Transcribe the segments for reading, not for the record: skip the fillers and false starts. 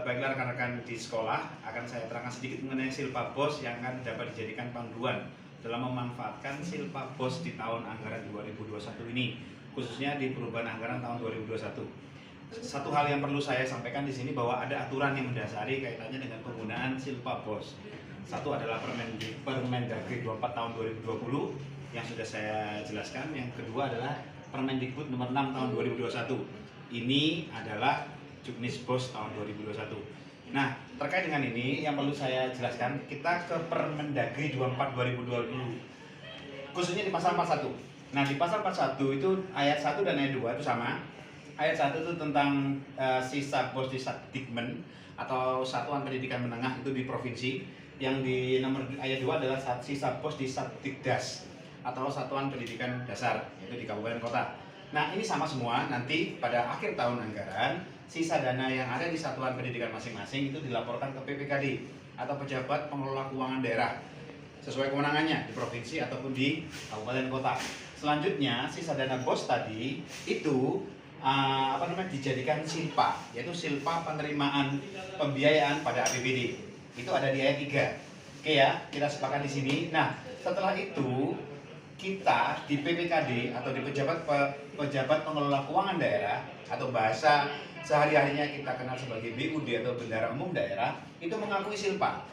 Baiklah rekan-rekan di sekolah, akan saya terangkan sedikit mengenai Silpa BOS yang akan dapat dijadikan panduan dalam memanfaatkan Silpa BOS di tahun anggaran 2021 ini, khususnya di perubahan anggaran tahun 2021. Satu hal yang perlu saya sampaikan di sini bahwa ada aturan yang mendasari kaitannya dengan penggunaan Silpa BOS. Satu adalah Permendagri 24 tahun 2020 yang sudah saya jelaskan. Yang kedua adalah Permendikbud nomor 6 tahun 2021. Ini adalah Juknis BOS tahun 2021. Nah, terkait dengan ini yang perlu saya jelaskan, kita ke Permendagri 24 2020. Khususnya di pasal 41. Nah, di pasal 41 itu ayat 1 dan ayat 2 itu sama. Ayat 1 itu tentang sisa BOS di Satdikmen atau Satuan Pendidikan Menengah itu di provinsi. Yang di nomor ayat 2 adalah sisa BOS di Satdikdas atau Satuan Pendidikan Dasar, yaitu di kabupaten kota. Nah, ini sama semua. Nanti pada akhir tahun anggaran, sisa dana yang ada di satuan pendidikan masing-masing itu dilaporkan ke PPKD atau Pejabat Pengelola Keuangan Daerah sesuai kewenangannya di provinsi ataupun di kabupaten kota. Selanjutnya, sisa dana BOS tadi itu dijadikan silpa, yaitu silpa penerimaan pembiayaan pada APBD. Itu ada di ayat 3. Oke ya, kita sepakat di sini. Nah, setelah itu kita di PPKD atau di Pejabat Pengelola Keuangan Daerah atau bahasa sehari-harinya kita kenal sebagai BUD atau Bendahara Umum Daerah itu mengakui silpa.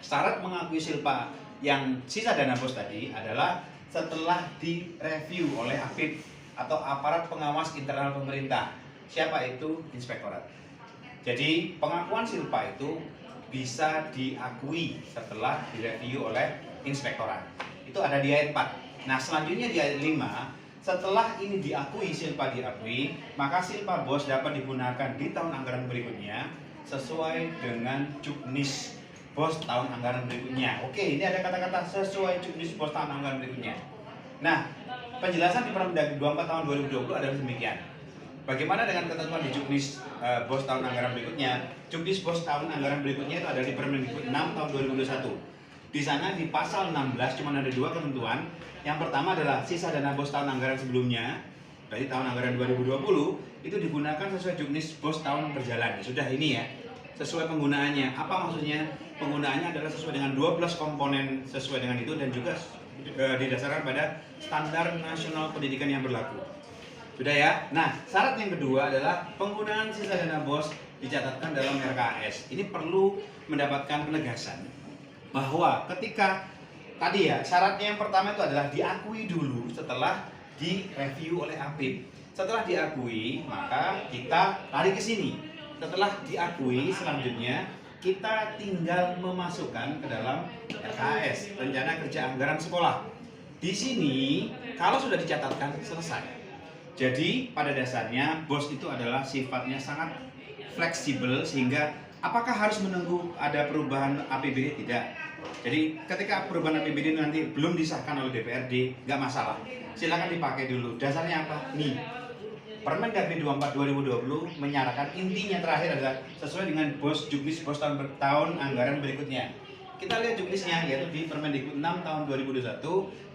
Syarat mengakui silpa yang sisa dana BOS tadi adalah setelah direview oleh APIP atau aparat pengawas internal pemerintah. Siapa itu? Inspektorat. Jadi pengakuan silpa itu bisa diakui setelah direview oleh inspektorat. Itu ada di ayat 4. Nah, selanjutnya di ayat 5, setelah ini diakui, silpa diakui, maka silpa BOS dapat digunakan di tahun anggaran berikutnya sesuai dengan Juknis BOS tahun anggaran berikutnya. Oke, ini ada kata-kata sesuai Juknis BOS tahun anggaran berikutnya. Nah, penjelasan di Permendagri 24 tahun 2020 adalah demikian. Bagaimana dengan ketentuan di Juknis BOS tahun anggaran berikutnya? Juknis BOS tahun anggaran berikutnya itu ada di Permendikbud 6 tahun 2021. Di sana di pasal 16 cuma ada 2 ketentuan. Yang pertama adalah sisa dana BOS tahun anggaran sebelumnya, dari tahun anggaran 2020 itu digunakan sesuai Juknis BOS tahun berjalan. Sudah ini ya, sesuai penggunaannya. Apa maksudnya? Penggunaannya adalah sesuai dengan 12 komponen sesuai dengan itu dan juga didasarkan pada standar nasional pendidikan yang berlaku. Sudah ya? Nah, syarat yang kedua adalah penggunaan sisa dana BOS dicatatkan dalam RKAS. Ini perlu mendapatkan penegasan bahwa ketika tadi ya, syaratnya yang pertama itu adalah diakui dulu setelah direview oleh APIP. Setelah diakui, maka kita lari ke sini. Setelah diakui, selanjutnya kita tinggal memasukkan ke dalam RKAS, Rencana Kerja Anggaran Sekolah. Di sini, kalau sudah dicatatkan, selesai. Jadi, pada dasarnya, BOS itu adalah sifatnya sangat fleksibel, sehingga apakah harus menunggu ada perubahan APBD? Tidak. Jadi ketika perubahan APBD nanti belum disahkan oleh DPRD, nggak masalah. Silakan dipakai dulu. Dasarnya apa? Nih, Permendagri 24 2020 menyarankan intinya terakhir adalah sesuai dengan BOS Juknis BOS tahun anggaran berikutnya. Kita lihat juknisnya, yaitu di Permendikbud 6 tahun 2021.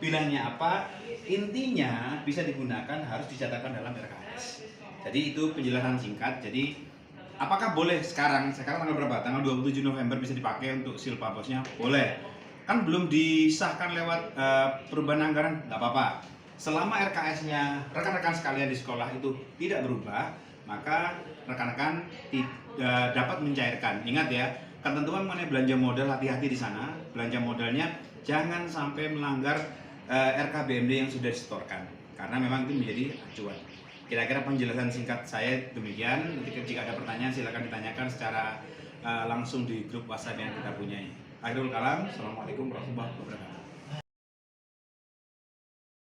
Bilangnya apa? Intinya bisa digunakan, harus dicatatkan dalam RKAS. Jadi itu penjelasan singkat. Jadi apakah boleh sekarang tanggal berapa? Tanggal 27 November bisa dipakai untuk silpa BOS-nya? Boleh. Kan belum disahkan lewat perubahan anggaran, nggak apa-apa. Selama RKS-nya rekan-rekan sekalian di sekolah itu tidak berubah, maka rekan-rekan dapat mencairkan. Ingat ya, ketentuan mengenai belanja modal, hati-hati di sana. Belanja modalnya jangan sampai melanggar RKBMD yang sudah disetorkan, karena memang itu menjadi acuan. Kira-kira penjelasan singkat saya demikian. Nanti jika ada pertanyaan silakan ditanyakan secara langsung di grup WhatsApp yang kita punyai. Akhirul kalam, assalamualaikum warahmatullahi wabarakatuh.